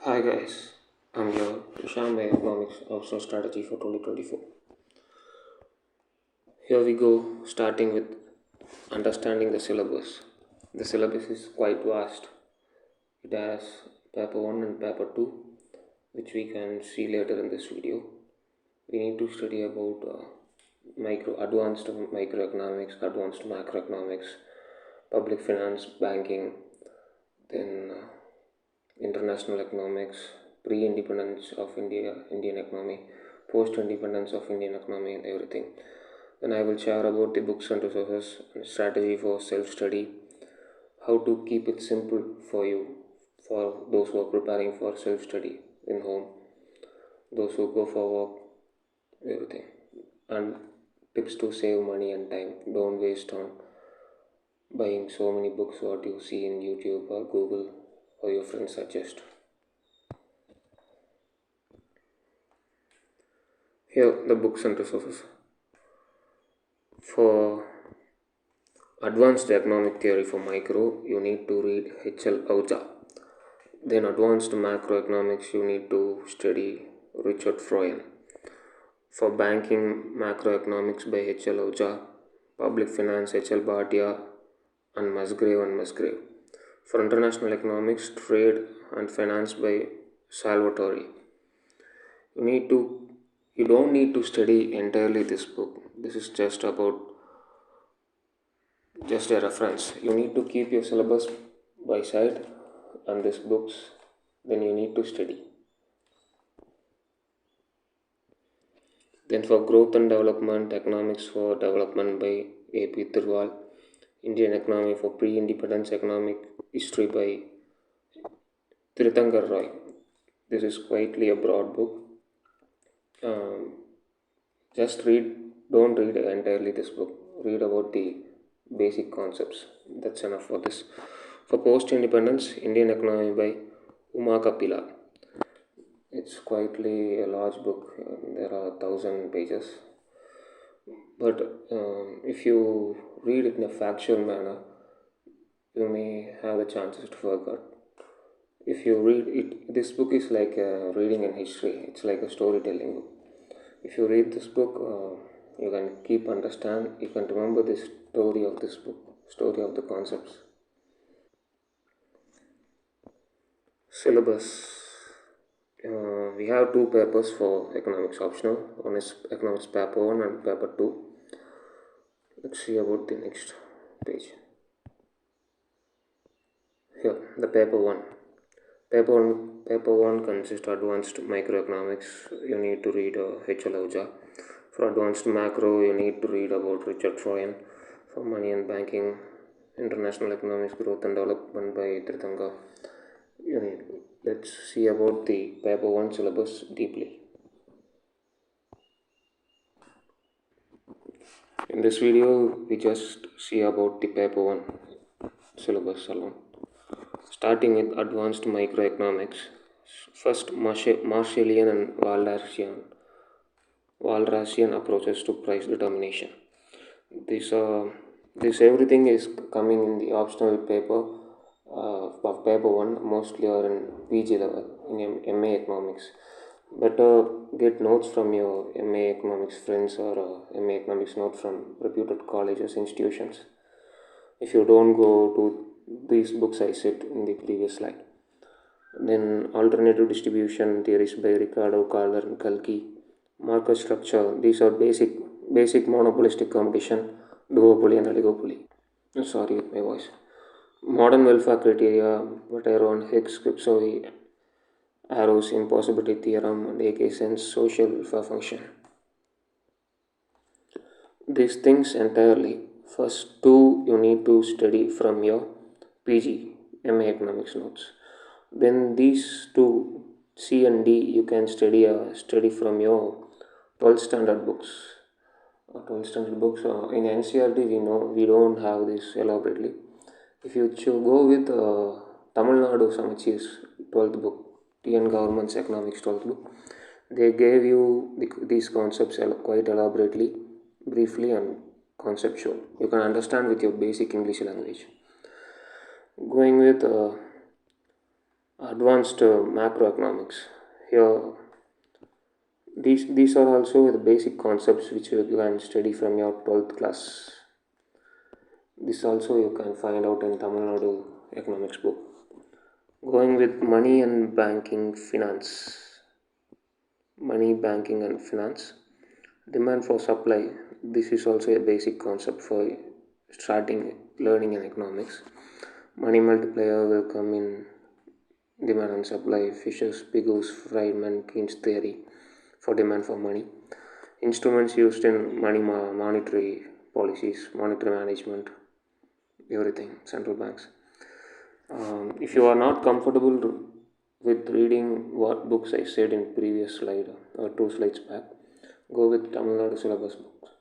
Hi guys, I'm here to share my economics optional strategy for 2024. Here we go, starting with understanding the syllabus. The syllabus is quite vast. It has paper 1 and paper 2, which we can see later in this video. We need to study about advanced microeconomics, advanced macroeconomics, public finance, banking, then international economics, pre-independence of Indian economy, post-independence of Indian economy, and everything. Then I will share about the books and resources, and strategy for self-study, how to keep it simple for you, for those who are preparing for self-study in home, those who go for work, everything, and tips to save money and time. Don't waste on buying so many books what you see in YouTube or Google or your friends suggest. Here, the books and resources. For advanced economic theory for micro, you need to read H.L. Ahuja. Then advanced macroeconomics, you need to study Richard Froyen. For banking macroeconomics by H.L. Ahuja, public finance H.L. Bhatia and Musgrave. For international economics, trade and finance by Salvatore. You need to you don't need to study entirely this book. This is just a reference. You need to keep your syllabus by side and these books, then you need to study. Then for growth and development, economics for development by A.P. Tirwal, Indian economy for pre-independence economic history by Tirthankar Roy. This is quietly a broad book. Um, just don't read entirely this book. Read about the basic concepts. That's enough for this. For post-independence, Indian economy by Uma Kapila. It's quietly a large book. There are 1,000 pages. But if you read it in a factual manner, you may have the chances to forget. If you read it, this book is like reading in history. It's like a storytelling book. If you read this book, you can keep understand. You can remember the story of this book, story of the concepts. Syllabus. We have two papers for economics optional. One is economics paper 1 and paper 2. Let's see about the next page. Here, the paper 1. Paper 1 consists advanced microeconomics. You need to read H.L. Ahuja. For advanced macro, you need to read about Richard Froyen. For money and banking, international economics, growth and development by Tirthankar. Let's see about the paper 1 syllabus deeply. In this video, we just see about the paper 1 syllabus alone. Starting with advanced microeconomics, first Marshallian and Walrasian approaches to price determination. This everything is coming in the optional paper of paper 1, mostly or in PG level in MA economics. Better get notes from your MA economics friends or MA economics note from reputed colleges, institutions. If you don't go to these books I said in the previous slide. Then alternative distribution theories by Ricardo, Calder and Kalki. Market structure, these are basic monopolistic competition, duopoly and oligopoly. Sorry with my voice. Modern welfare criteria, Vatero and Hicks, Kipsovey, Arrow's impossibility theorem and A.K. Sen's social welfare function. These things entirely. First two you need to study from your PG, MA economics notes. Then these two C and D you can study from your 12th standard books. 12th standard books in NCERT we know we don't have this elaborately. If you go with Tamil Nadu Samachir's 12th book, TN Government's Economics 12th book, they gave you these concepts quite elaborately, briefly and conceptual. You can understand with your basic English language. Going with Advanced macroeconomics. Here, these are also the basic concepts which you can study from your 12th class. This also you can find out in Tamil Nadu economics book. Going with money and banking finance. Money, banking, and finance. Demand for supply. This is also a basic concept for starting learning in economics. Money multiplier will come in demand and supply. Fisher's, Pigou's, Friedman, Keynes theory for demand for money. Instruments used in monetary policies, monetary management, everything, central banks. If you are not comfortable with reading what books I said in previous slide or two slides back, go with Tamil Nadu syllabus books.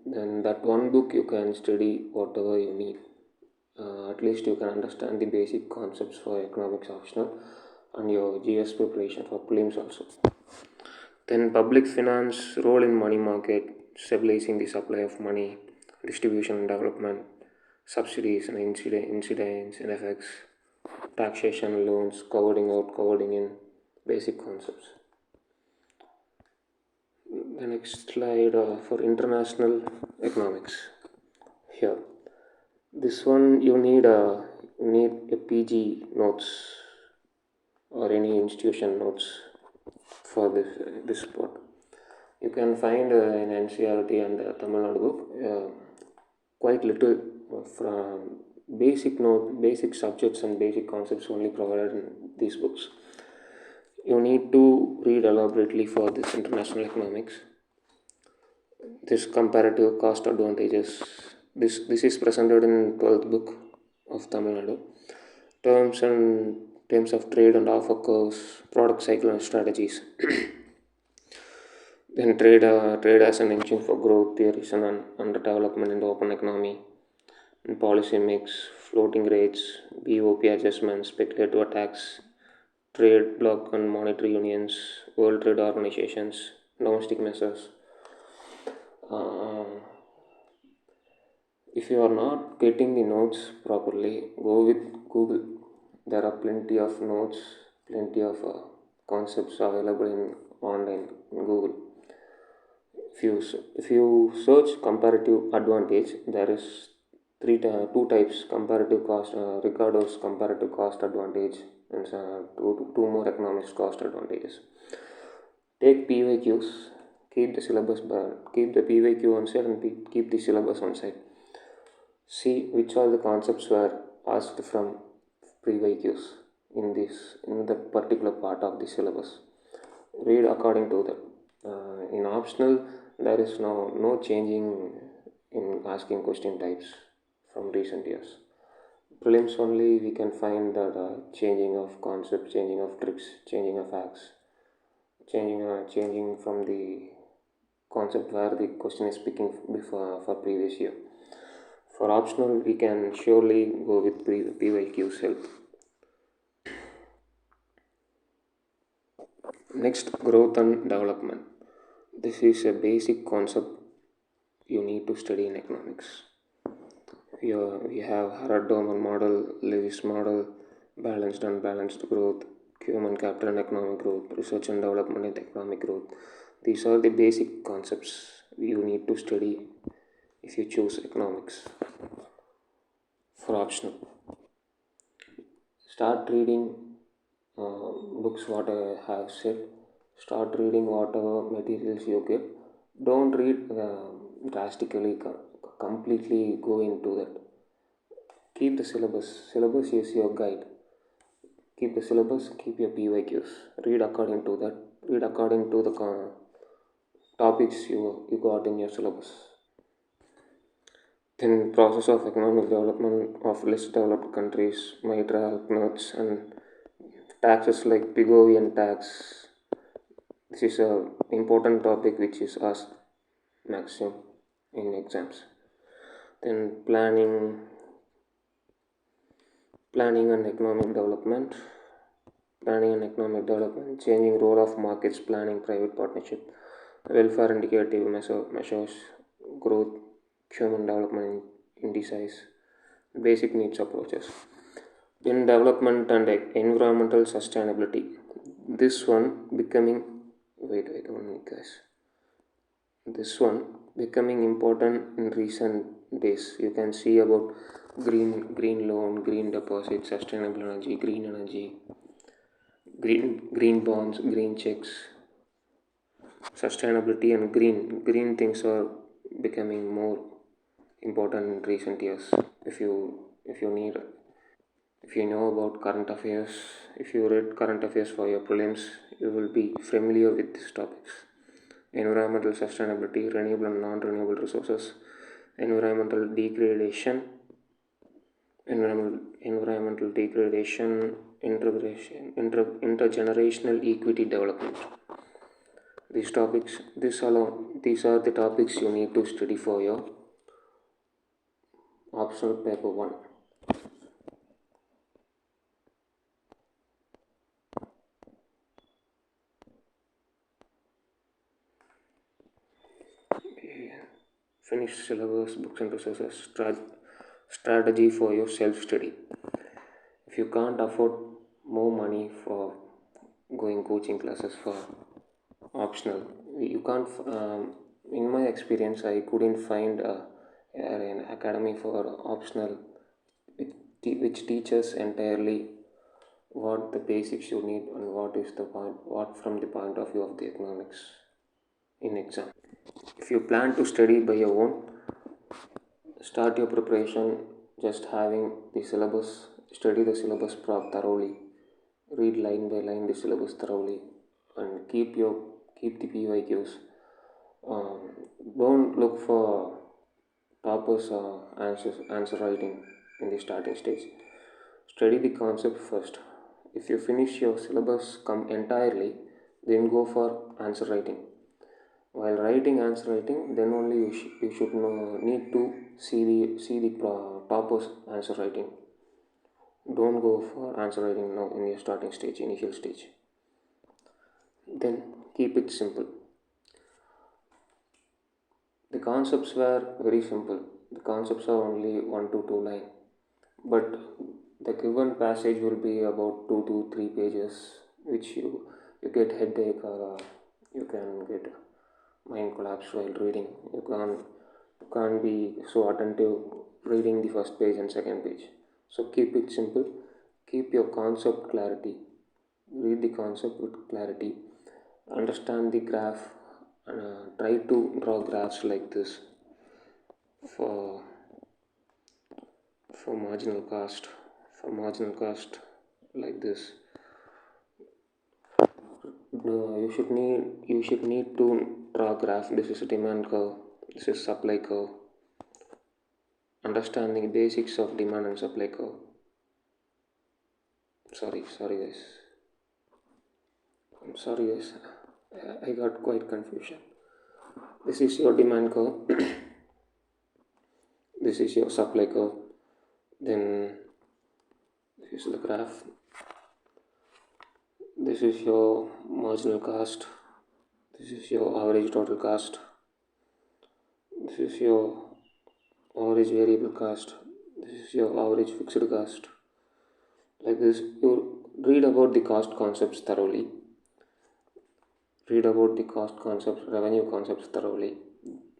Then that one book you can study whatever you need. At least you can understand the basic concepts for economics optional and your GS preparation for prelims also. Then public finance role in money market, stabilizing the supply of money, distribution and development, subsidies and incidents and effects, taxation, loans, covering out, covering in, basic concepts. The next slide for international economics. Here, this one you need a PG notes or any institution notes for this part. You can find in NCERT and Tamil Nadu book quite little from basic subjects and basic concepts only provided in these books. You need to read elaborately for this international economics. This comparative cost advantages. This is presented in 12th book of Tamil Nadu. Terms of trade and offer curves, product cycle and strategies. Then trade as an engine for growth, theories and under development in the open economy, and policy mix, floating rates, BOP adjustments, speculative attacks, trade bloc and monetary unions, World Trade Organizations, domestic measures. If you are not getting the notes properly, go with Google. There are plenty of notes, plenty of concepts available in online in Google. If you search comparative advantage, there is two types: comparative cost, Ricardo's comparative cost advantage, and two more economics cost advantages. Take PYQs, keep the PYQ on side and keep the syllabus on side. See which all the concepts were asked from PYQs in that particular part of the syllabus. Read according to that. In optional, there is no changing in asking question types from recent years. Prelims only we can find that changing of concepts, changing of tricks, changing of facts, changing from the concept where the question is speaking before for previous year. For optional, we can surely go with PYQ's help. Next, growth and development. This is a basic concept you need to study in economics. Here we have Harrod-Doman model, Lewis model, balanced and unbalanced growth, human capital and economic growth, research and development and economic growth. These are the basic concepts you need to study if you choose economics. For optional, start reading books what I have said. Start reading whatever materials you get. Don't read drastically, completely go into that. Keep the syllabus. Syllabus is your guide. Keep the syllabus, keep your PYQs. Read according to that. Read according to the topics you got in your syllabus. Then process of economic development of less developed countries, Mitra, notes and taxes like Pigovian tax. This is a important topic which is asked maximum in exams. Then planning and economic development. Changing role of markets, planning, private partnership, welfare indicative measures, growth, human development indices, basic needs approaches. Then development and environmental sustainability. This one becoming wait 1 minute guys. This one becoming important in recent days. You can see about green loan, green deposit, sustainable energy, green bonds, green checks, sustainability and green things are becoming more important in recent years. If you if you need if you know about current affairs, if you read current affairs for your prelims, you will be familiar with these topics. Environmental sustainability, renewable and non-renewable resources, environmental degradation, environmental degradation, intergenerational equity development. These are the topics you need to study for your optional paper 1. Finished syllabus, books and resources, strategy for your self-study. If you can't afford more money for going coaching classes for optional, you can't in my experience I couldn't find an academy for optional which teaches entirely what the basics you need and what from the point of view of the economics in exam. If you plan to study by your own, start your preparation just having the syllabus, study the syllabus thoroughly, read line by line the syllabus thoroughly, and keep the PYQs. Um, don't look for toppers answer writing in the starting stage. Study the concept first. If you finish your syllabus come entirely, then go for answer writing. While writing answer writing, then only you should need to see the toppers answer writing. Don't go for answer writing now in your starting stage, initial stage. Then keep it simple. The concepts were very simple. The concepts are only 1 to 2 lines, but the given passage will be about 2 to 3 pages, which you get headache or you can get mind collapse while reading. You can't be so attentive reading the first page and second page. So keep it simple. Keep your concept clarity. Read the concept with clarity. Understand the graph. Try to draw graphs like this for for marginal cost. For marginal cost like this. You should need to draw graph. This is a demand curve. This is supply curve. Understanding basics of demand and supply curve. Sorry guys. I'm sorry guys. I got quite confusion. This is your demand curve. This is your supply curve. Then this is the graph. This is your marginal cost. This is your average total cost. This is your average variable cost. This is your average fixed cost. Like this, you read about the cost concepts thoroughly. Read about the cost concepts, revenue concepts thoroughly.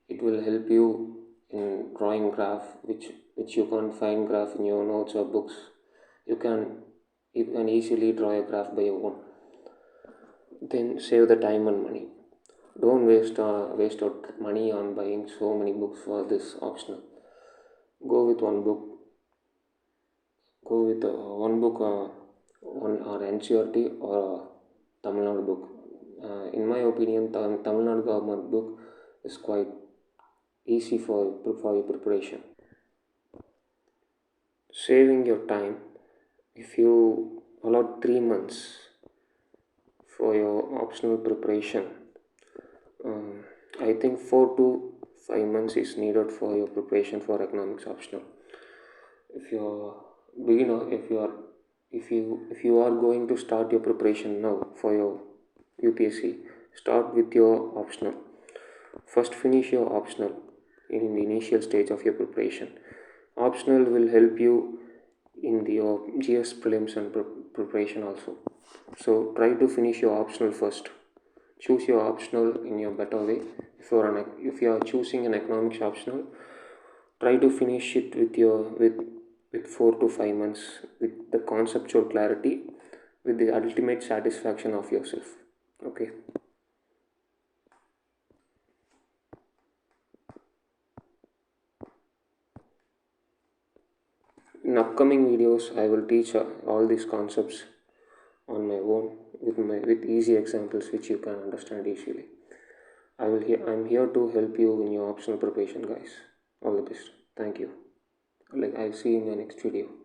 It will help you in drawing graph, which you can't find graph in your notes or books. You can easily draw a graph by your own. Then save the time and money. Don't waste out money on buying so many books for this optional. Go with one book. Go with one book, one or NCERT or Tamil Nadu book. In my opinion, Tamil Nadu government book is quite easy for your preparation. Saving your time. If you allot 3 months for your optional preparation, I think 4 to 5 months is needed for your preparation for economics optional. If you're beginner, if you are going to start your preparation now for your UPSC, start with your optional. First finish your optional in the initial stage of your preparation. Optional will help you in the GS prelims and preparation also. So try to finish your optional first. Choose your optional in your better way. If you are choosing an economics optional, try to finish it with 4 to 5 months with the conceptual clarity, with the ultimate satisfaction of yourself. Okay. In upcoming videos, I will teach all these concepts on my own with easy examples which you can understand easily. I'm here to help you in your optional preparation, guys. All the best. Thank you. I'll see you in the next video.